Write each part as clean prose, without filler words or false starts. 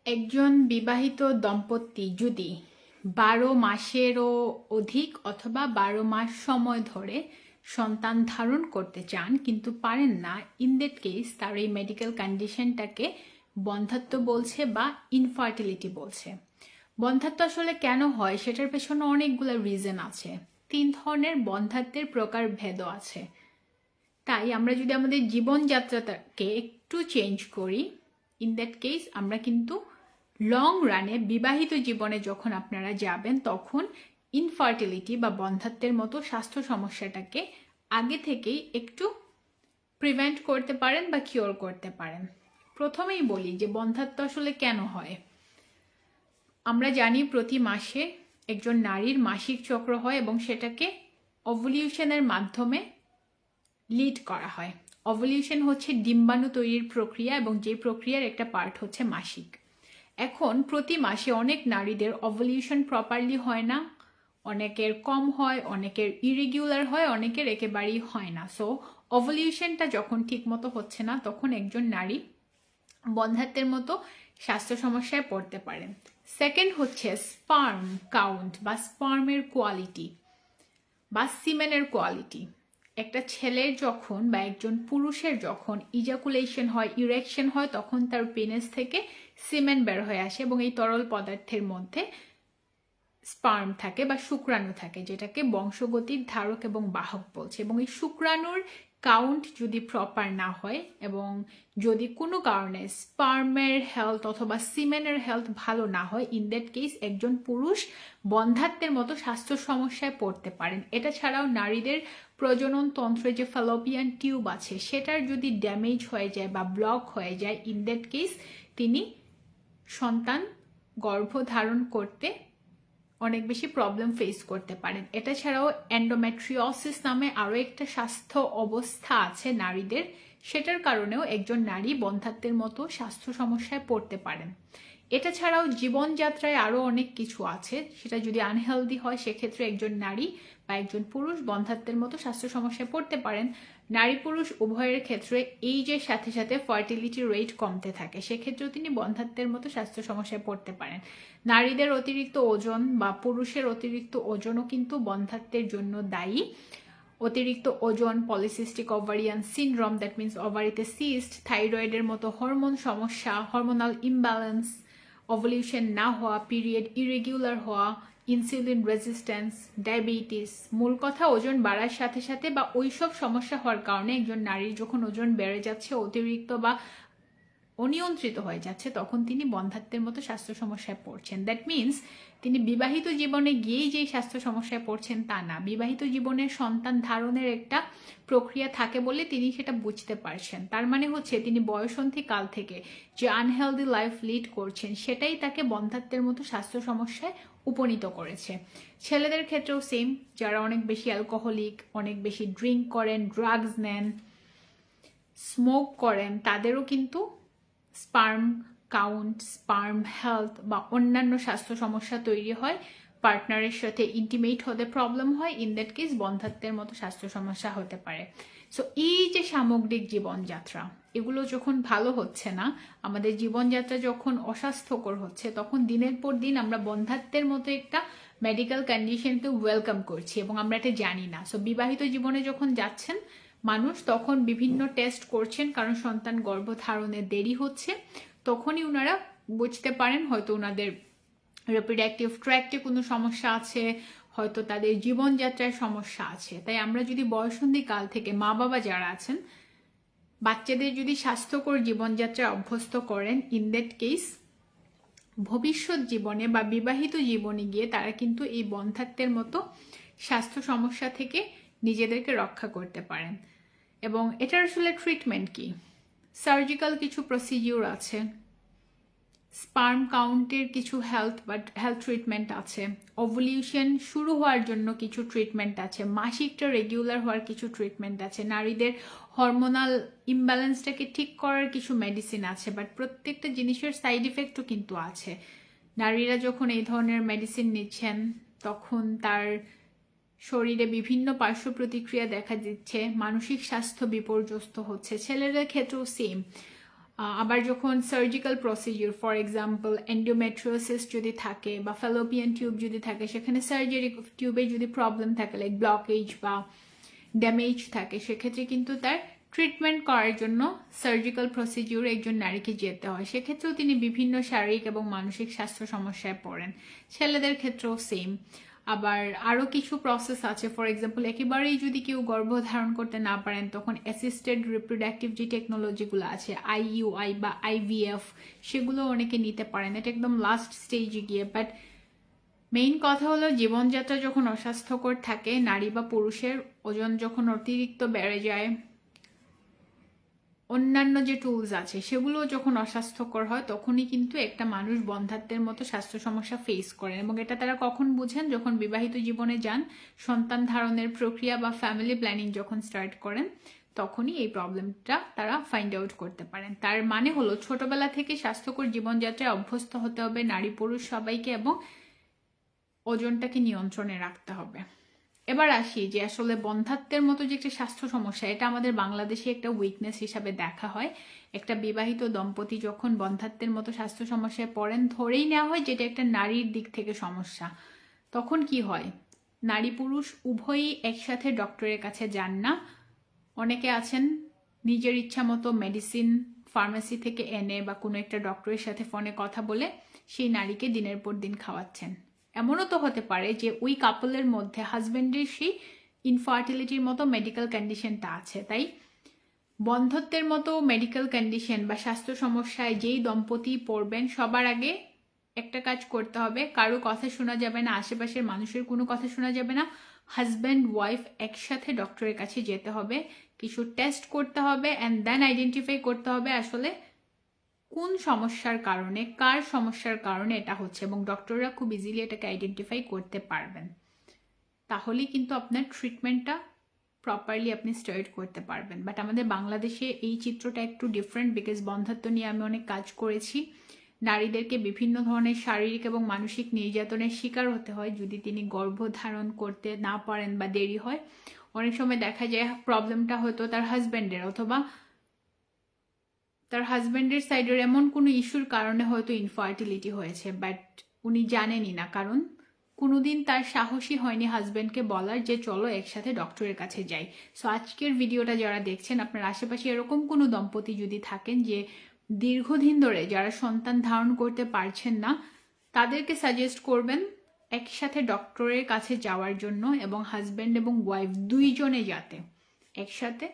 একজন বিবাহিত দম্পতি যদি 12 মাসেরও অধিক অথবা 12 মাস সময় ধরে সন্তান ধারণ করতে চান কিন্তু পারেন না, ইন দ্যাট কেস তার এই মেডিকেল কন্ডিশনটাকে বন্ধ্যাত্ব বলছে বা ইনফার্টিলিটি বলছে। বন্ধ্যাত্ব আসলে কেন হয় সেটার পেছনে অনেকগুলো রিজন আছে। 3 ধরনের বন্ধ্যাত্বের প্রকারভেদও আছে। তাই আমরা যদি আমাদের জীবনযাত্রাটাকে একটু চেঞ্জ করি, ইন দ্যাট কেস আমরা কিন্তু লং রানে বিবাহিত জীবনে যখন আপনারা যাবেন তখন ইনফার্টিলিটি বা বন্ধ্যাত্বের মতো স্বাস্থ্য সমস্যাটাকে আগে থেকেই একটু প্রিভেন্ট করতে পারেন বা কিওর করতে পারেন। প্রথমেই বলি যে বন্ধ্যাত্ব আসলে কেন হয়। আমরা জানি প্রতি মাসে একজন নারীর মাসিক চক্র হয় এবং সেটাকে ওভুলিউশনের মাধ্যমে লিড করা হয়। ওভুলিউশন হচ্ছে ডিম্বাণু তৈরির প্রক্রিয়া এবং যে প্রক্রিয়ার একটা পার্ট হচ্ছে মাসিক। এখন প্রতি মাসে অনেক নারীদের ওভুলিউশন প্রপারলি হয় না, অনেকের কম হয়, অনেকের ইরেগুলার হয়, অনেকের একেবারেই হয় না। সো ওভুলিউশনটা যখন ঠিকমতো হচ্ছে না তখন একজন নারী বন্ধ্যাত্বের মতো স্বাস্থ্য সমস্যায় পড়তে পারেন। সেকেন্ড হচ্ছে স্পার্ম কাউন্ট বা স্পার্মের কোয়ালিটি বা সিমেনের কোয়ালিটি। একটা ছেলের যখন বা একজন পুরুষের যখন ইজাকুলেশন হয়, ইরেকশন হয়, তখন তার পেনিস থেকে সিমেন বের হয়ে আসে এবং এই তরল পদার্থের মধ্যে স্পার্ম থাকে বা শুক্রাণু থাকে, যেটাকে বংশগতির ধারক এবং বাহক বলছে। এবং এই শুক্রাণুর কাউন্ট যদি প্রপার না হয় এবং যদি কোনো কারণে স্পার্মের হেলথ অথবা সিমেনের হেলথ ভালো না হয়, ইন দ্যাট কেস একজন পুরুষ বন্ধ্যাত্বের মতো স্বাস্থ্য সমস্যায় পড়তে পারেন। এটা ছাড়াও নারীদের প্রজনন তন্ত্রে যে ফ্যালোপিয়ান টিউব আছে সেটার যদি ড্যামেজ হয়ে যায় বা ব্লক হয়ে যায়, ইন দ্যাট কেস তিনি সন্তান গর্ভধারণ করতে অনেক বেশি প্রবলেম ফেস করতে পারেন। এটা ছাড়াও এন্ডোমেট্রিওসিস নামে আরও একটা স্বাস্থ্য অবস্থা আছে নারীদের, সেটার কারণেও একজন নারী বন্ধ্যাত্বের মতো স্বাস্থ্য সমস্যায় পড়তে পারেন। এটা ছাড়াও জীবনযাত্রায় আরও অনেক কিছু আছে, সেটা যদি আনহেলদি হয় সেক্ষেত্রে একজন নারী বা একজন পুরুষ বন্ধ্যাত্বের মতো স্বাস্থ্য সমস্যায় পড়তে পারেন। নারী পুরুষ উভয়ের ক্ষেত্রে এই যে সাথে সাথে ফার্টিলিটি রেট কমতে থাকে, সেক্ষেত্রেও তিনি বন্ধ্যাত্বের মতো স্বাস্থ্য সমস্যায় পড়তে পারেন। নারীদের অতিরিক্ত ওজন বা পুরুষের অতিরিক্ত ওজনও কিন্তু বন্ধ্যাত্বের জন্য দায়ী। অতিরিক্ত ওজন, polycystic ovarian syndrome, that means ওভারিতে সিস্ট, থাইরয়েডের মতো হরমোন সমস্যা, হরমোনাল ইমব্যালেন্স, ওভুলিউশন না হওয়া, পিরিয়ড ইরেগুলার হওয়া, ইনসুলিন রেজিস্ট্যান্স, ডায়াবেটিস, মূল কথা ওজন বাড়ার সাথে সাথে বা ওইসব সমস্যা হওয়ার কারণে একজন নারীর যখন ওজন বেড়ে যাচ্ছে অতিরিক্ত বা অনিয়ন্ত্রিত হয়ে যাচ্ছে, তখন তিনি বন্ধ্যাত্বের মতো স্বাস্থ্য সমস্যায় পড়ছেন। দ্যাট মিনস তিনি বিবাহিত জীবনে গিয়েই যেই স্বাস্থ্য সমস্যায় পড়ছেন তা না, বিবাহিত জীবনের সন্তান ধারণের একটা প্রক্রিয়া থাকে বলে তিনি সেটা বুঝতে পারছেন। তার মানে হচ্ছে তিনি বয়সন্ধি কাল থেকে যে আনহেলদি লাইফ লিড করছেন সেটাই তাকে বন্ধ্যাত্বের মতো স্বাস্থ্য সমস্যায় উপনীত করেছে। ছেলেদের ক্ষেত্রেও সেম, যারা অনেক বেশি অ্যালকোহলিক, অনেক বেশি ড্রিঙ্ক করেন, ড্রাগস নেন, স্মোক করেন, তাদেরও কিন্তু স্পার্ম কাউন্ট, স্পার্ম হেলথ বা অন্যান্য স্বাস্থ্য সমস্যা তৈরি হয়। পার্টনারের সাথে ইন্টিমেট হতে প্রবলেম হয়, ইন দ্যাট কেস বন্ধ্যাত্বের মতো স্বাস্থ্য সমস্যা হতে পারে। সো এই যে সামগ্রিক জীবনযাত্রা, এগুলো যখন ভালো হচ্ছে না, আমাদের জীবনযাত্রা যখন অস্বাস্থ্যকর হচ্ছে, তখন দিনের পর দিন আমরা বন্ধ্যাত্বের মতো একটা মেডিকেল কন্ডিশনকে ওয়েলকাম করছি এবং আমরা এটা জানি না। সো বিবাহিত জীবনে যখন যাচ্ছেন মানুষ, তখন বিভিন্ন টেস্ট করছেন কারণ সন্তান গর্ভধারণে দেরি হচ্ছে, তখনই ওনারা বুঝতে পারেন হয়তো ওনাদের রিপ্রোডাক্টিভ ট্র্যাক্টে কোনো সমস্যা আছে, হয়তো তাদের জীবনযাত্রায় সমস্যা আছে। তাই আমরা যদি বয়সন্ধি কাল থেকে মা বাবা যারা আছেন বাচ্চাদের যদি স্বাস্থ্যকর জীবনযাত্রা অভ্যস্ত করেন, ইন দ্যাট কেস ভবিষ্যৎ জীবনে বা বিবাহিত জীবনে গিয়ে তারা কিন্তু এই বন্ধ্যাত্বের মতো স্বাস্থ্য সমস্যা থেকে নিজেদেরকে রক্ষা করতে পারেন। এবং এটার আসলে ট্রিটমেন্ট কি? সার্জিক্যাল কিছু প্রসিডিউর আছে, স্পার্ম কাউন্টের কিছু হেলথ ট্রিটমেন্ট আছে, ওভুলিউশন শুরু হওয়ার জন্য কিছু ট্রিটমেন্ট আছে, মাসিকটা রেগুলার হওয়ার কিছু ট্রিটমেন্ট আছে, নারীদের হরমোনাল ইমব্যালেন্সটাকে ঠিক করার কিছু মেডিসিন আছে। বাট প্রত্যেকটা জিনিসের সাইড ইফেক্টও কিন্তু আছে। নারীরা যখন এই ধরনের মেডিসিন নিচ্ছেন তখন তার শরীরে বিভিন্ন পার্শ্ব প্রতিক্রিয়া দেখা দিচ্ছে, মানসিক স্বাস্থ্য বিপর্যস্ত হচ্ছে। ছেলেদের ক্ষেত্রেও সেম, আবার যখন surgical procedure, for example endometriosis যদি থাকে বা ফ্যালোপিয়ান টিউব যদি থাকে, সেখানে সার্জারি টিউবে যদি প্রবলেম থাকে লাইক ব্লকেজ বা ড্যামেজ থাকে, সেক্ষেত্রে কিন্তু তার ট্রিটমেন্ট করার জন্য সার্জিক্যাল প্রসিডিউর একজন নারীকে যেতে হয়। সেক্ষেত্রেও তিনি বিভিন্ন শারীরিক এবং মানসিক স্বাস্থ্য সমস্যায় পড়েন। ছেলেদের ক্ষেত্রেও সেম। আবার আরও কিছু প্রসেস আছে, ফর এক্সাম্পল একেবারেই যদি কেউ গর্ভধারণ করতে না পারেন, তখন অ্যাসিস্টেড রিপ্রোডাক্টিভ যে টেকনোলজিগুলো আছে আইইউআই বা আইভিএফ, সেগুলো অনেকে নিতে পারেন। এটা একদম লাস্ট স্টেজে গিয়ে। বাট মেইন কথা হলো জীবনযাত্রা যখন অস্বাস্থ্যকর থাকে, নারী বা পুরুষের ওজন যখন অতিরিক্ত বেড়ে যায়, অন্যান্য যে টুলস আছে সেগুলো যখন অস্বাস্থ্যকর হয়, তখনই কিন্তু একটা মানুষ বন্ধ্যাত্বের মতো স্বাস্থ্য সমস্যা ফেস করেন। এবং এটা তারা কখন বুঝেন? যখন বিবাহিত জীবনে যান, সন্তান ধারণের প্রক্রিয়া বা ফ্যামিলি প্ল্যানিং যখন স্টার্ট করেন, তখনই এই প্রবলেমটা তারা ফাইন্ড আউট করতে পারেন। তার মানে হলো ছোটবেলা থেকে স্বাস্থ্যকর জীবনযাত্রায় অভ্যস্ত হতে হবে নারী পুরুষ সবাইকে, এবং ওজনটাকে নিয়ন্ত্রণে রাখতে হবে। এবার আসি যে আসলে বন্ধ্যাত্বের মতো যে একটা স্বাস্থ্য সমস্যা, এটা আমাদের বাংলাদেশে একটা উইকনেস হিসাবে দেখা হয়। একটা বিবাহিত দম্পতি যখন বন্ধ্যাত্বের মতো স্বাস্থ্য সমস্যায় পড়েন, ধরেই নেওয়া হয় যেটা একটা নারীর দিক থেকে সমস্যা। তখন কি হয়? নারী পুরুষ উভয়ই একসাথে ডক্টরের কাছে যান না। অনেকে আছেন নিজের ইচ্ছা মতো মেডিসিন ফার্মেসি থেকে এনে বা কোনো একটা ডক্টরের সাথে ফোনে কথা বলে সেই নারীকে দিনের পর দিন খাওয়াচ্ছেন। এমনও তো হতে পারে যে ওই কাপলের মধ্যে হাজব্যান্ডের সেই ইনফার্টিলিটির মতো মেডিকেল কন্ডিশনটা আছে। তাই বন্ধ্যত্বের মতো মেডিকেল কন্ডিশন বা স্বাস্থ্য সমস্যায় যেই দম্পতি পড়বেন, সবার আগে একটা কাজ করতে হবে, কারো কথা শোনা যাবে না, আশেপাশের মানুষের কোনো কথা শোনা যাবে না। হাজব্যান্ড ওয়াইফ একসাথে ডক্টরের কাছে যেতে হবে, কিছু টেস্ট করতে হবে, অ্যান্ড দেন আইডেন্টিফাই করতে হবে আসলে কোন সমস্যার কারণে, কার সমস্যার কারণে এটা হচ্ছে, এবং ডক্টররা খুব ইজিলি এটাকে আইডেন্টিফাই করতে পারবেন। তাহলেই কিন্তু আপনার ট্রিটমেন্টটা প্রপারলি আপনি স্টার্ট করতে পারবেন। বাট আমাদের বাংলাদেশে এই চিত্রটা একটু ডিফারেন্ট, বিকজ বন্ধ্যাত্ব নিয়ে আমি অনেক কাজ করেছি। নারীদেরকে বিভিন্ন ধরনের শারীরিক এবং মানসিক নির্যাতনের শিকার হতে হয় যদি তিনি গর্ভধারণ করতে না পারেন বা দেরি হয়। অনেক সময় দেখা যায় প্রবলেমটা হয়তো তার হাজব্যান্ডের, অথবা তার হাজব্যান্ডের সাইডের এমন কোনো ইস্যুর কারণে হয়তো ইনফার্টিলিটি হয়েছে, বাট উনি জানেনই না, কারণ কোনোদিন তার সাহসী হয়নি হাজব্যান্ডকে বলার যে চলো একসাথে ডক্টরের কাছে যাই। সো আজকের ভিডিওটা যারা দেখছেন, আপনার আশেপাশে এরকম কোনো দম্পতি যদি থাকেন যে দীর্ঘদিন ধরে যারা সন্তান ধারণ করতে পারছেন না, তাদেরকে সাজেস্ট করবেন একসাথে ডক্টরের কাছে যাওয়ার জন্য, এবং হাজব্যান্ড এবং ওয়াইফ দুইজনে যাতে একসাথে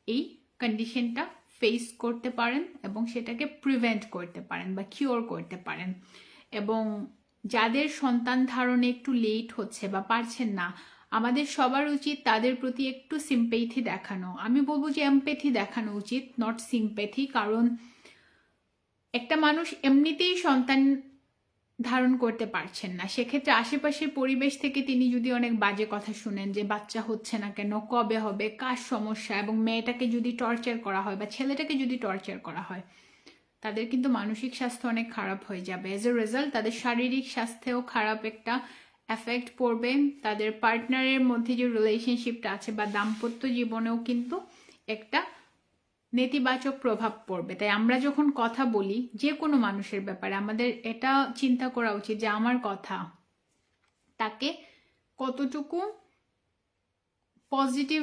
এই কন্ডিশনটা ফেস করতে পারেন এবং সেটাকে প্রিভেন্ট করতে পারেন বা কিওর করতে পারেন। এবং যাদের সন্তান ধারণে একটু লেট হচ্ছে বা পারছেন না, আমাদের সবার উচিত তাদের প্রতি একটু সিম্প্যাথি দেখানো। আমি বলবো যে এমপ্যাথি দেখানো উচিত, নট সিম্প্যাথি। কারণ একটা মানুষ এমনিতেই সন্তান ধারণ করতে পারছেন না, সেক্ষেত্রে আশেপাশের পরিবেশ থেকে তিনি যদি অনেক বাজে কথা শুনেন যে বাচ্চা হচ্ছে না কেন, কবে হবে, কার সমস্যা, এবং মেয়েটাকে যদি টর্চার করা হয় বা ছেলেটাকে যদি টর্চার করা হয়, তাদের কিন্তু মানসিক স্বাস্থ্য অনেক খারাপ হয়ে যাবে। এজ এ রেজাল্ট তাদের শারীরিক স্বাস্থ্যেও খারাপ একটা এফেক্ট পড়বে। তাদের পার্টনারের মধ্যে যে রিলেশনশিপটা আছে বা দাম্পত্য জীবনেও কিন্তু একটা নেতিবাচক প্রভাব পড়বে। তাই আমরা যখন কথা বলি যে কোনো মানুষের ব্যাপারে, আমাদের এটা চিন্তা করা উচিত যে আমার কথা তাকে কতটুকু পজিটিভ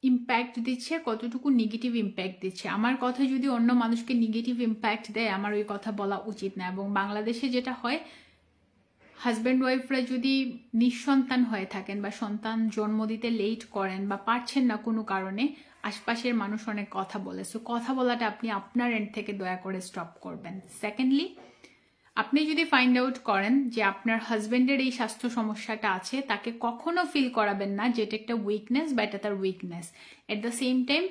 ইম্প্যাক্ট দিচ্ছে, কতটুকু নেগেটিভ ইম্প্যাক্ট দিচ্ছে। আমার কথা যদি অন্য মানুষকে নেগেটিভ ইম্প্যাক্ট দেয়, আমার ওই কথা বলা উচিত না। এবং বাংলাদেশে যেটা হয়, হাজব্যান্ড ওয়াইফরা যদি নিঃসন্তান হয়ে থাকেন বা সন্তান জন্ম দিতে লেট করেন বা পারছেন না কোনো কারণে, আশপাশের মানুষ অনেক কথা বলে। সো কথা বলাটা আপনি আপনার এন্ড থেকে দয়া করে স্টপ করবেন। সেকেন্ডলি, আপনি যদি ফাইন্ড আউট করেন যে আপনার হাজব্যান্ডের এই স্বাস্থ্য সমস্যাটা আছে, তাকে কখনো ফিল করাবেন না যেটা একটা উইকনেস বা এটা তার weakness. At the same time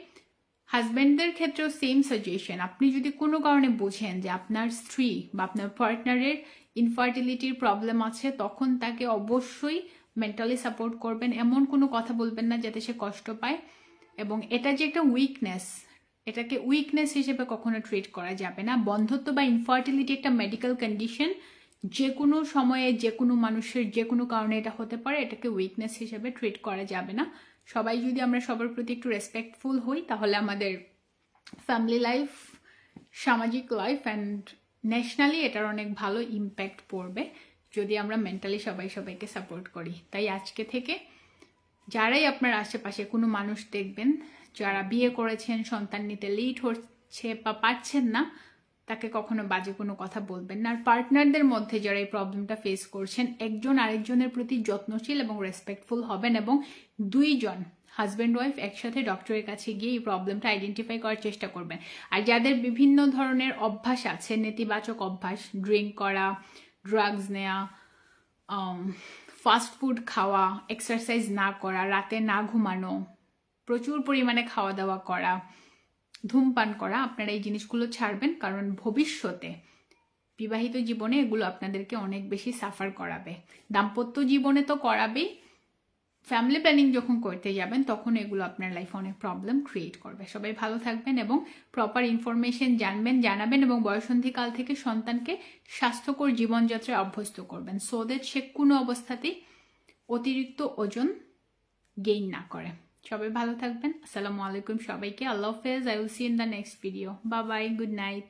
হাজব্যান্ডদের ক্ষেত্রেও সেম সাজেশন, আপনি যদি কোনো কারণে বুঝেন যে আপনার স্ত্রী বা আপনার পার্টনারের ইনফার্টিলিটির প্রবলেম আছে, তখন তাকে অবশ্যই মেন্টালি সাপোর্ট করবেন। এমন কোনো কথা বলবেন না যাতে সে কষ্ট পায়। এবং এটা যে একটা উইকনেস, এটাকে উইকনেস হিসেবে কখনো ট্রিট করা যাবে না। বন্ধ্যত্ব বা ইনফার্টিলিটি একটা মেডিকেল কন্ডিশন, যে কোনো সময়ে যে কোনো মানুষের যে কোনো কারণে এটা হতে পারে, এটাকে উইকনেস হিসেবে ট্রিট করা যাবে না। সবাই যদি আমরা সবার প্রতি একটু রেসপেক্টফুল হই, তাহলে আমাদের ফ্যামিলি লাইফ সামাজিক লাইফ অ্যান্ড ন্যাশনালি এটার অনেক ভালো ইম্প্যাক্ট পড়বে যদি আমরা মেন্টালি সবাইকে সাপোর্ট করি। তাই আজকে থেকে যারাই আপনার আশেপাশে কোনো মানুষ দেখবেন যারা বিয়ে করেছেন, সন্তান নিতে লেট হচ্ছে বা পারছেন না, তাকে কখনো বাজে কোনো কথা বলবেন না। আর পার্টনারদের মধ্যে যারা এই প্রবলেমটা ফেস করছেন, একজন আরেকজনের প্রতি যত্নশীল এবং রেসপেক্টফুল হবেন এবং দুইজন হাজব্যান্ড ওয়াইফ একসাথে ডক্টরের কাছে গিয়ে এই প্রবলেমটা আইডেন্টিফাই করার চেষ্টা করবেন। আর যাদের বিভিন্ন ধরনের অভ্যাস আছে, নেতিবাচক অভ্যাস, ড্রিঙ্ক করা, ড্রাগস নেওয়া, ফাস্ট ফুড খাওয়া, এক্সারসাইজ না করা, রাতে না ঘুমানো, প্রচুর পরিমাণে খাওয়া দাওয়া করা, ধূমপান করা, আপনারা এই জিনিসগুলো ছাড়বেন। কারণ ভবিষ্যতে বিবাহিত জীবনে এগুলো আপনাদেরকে অনেক বেশি সাফার করাবে। দাম্পত্য জীবনে তো করাবেই, ফ্যামিলি প্ল্যানিং যখন করতে যাবেন তখন এগুলো আপনার লাইফে অনেক প্রবলেম ক্রিয়েট করবে। সবাই ভালো থাকবেন এবং প্রপার ইনফরমেশন জানাবেন এবং বয়সন্ধিকাল থেকে সন্তানকে স্বাস্থ্যকর জীবনযাত্রায় অভ্যস্ত করবেন, সো দ্যাট সে কোনো অবস্থাতেই অতিরিক্ত ওজন গেইন না করে। সবাই ভালো থাকবেন। আসসালামু আলাইকুম সবাইকে। আল্লাহ হাফেজ। I will see in the next video. Bye bye, good night.